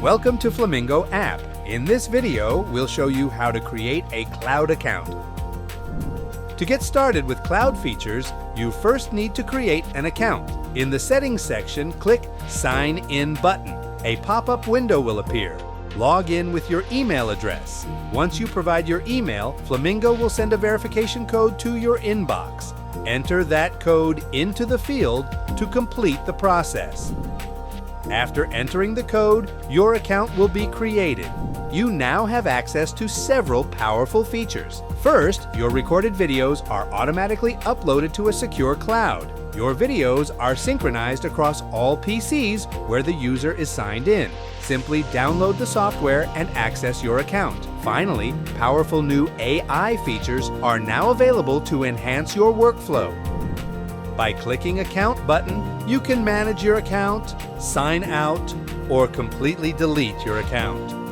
Welcome to Flamingo app. In this video, we'll show you how to create a cloud account. To get started with cloud features, you first need to create an account. In the settings section, click Sign In button. A pop-up window will appear. Log in with your email address. Once you provide your email, Flamingo will send a verification code to your inbox. Enter that code into the field to complete the process. After entering the code, your account will be created. You now have access to several powerful features. First, your recorded videos are automatically uploaded to a secure cloud. Your videos are synchronized across all PCs where the user is signed in. Simply download the software and access your account. Finally, powerful new AI features are now available to enhance your workflow. By clicking Account button, you can manage your account, sign out, or completely delete your account.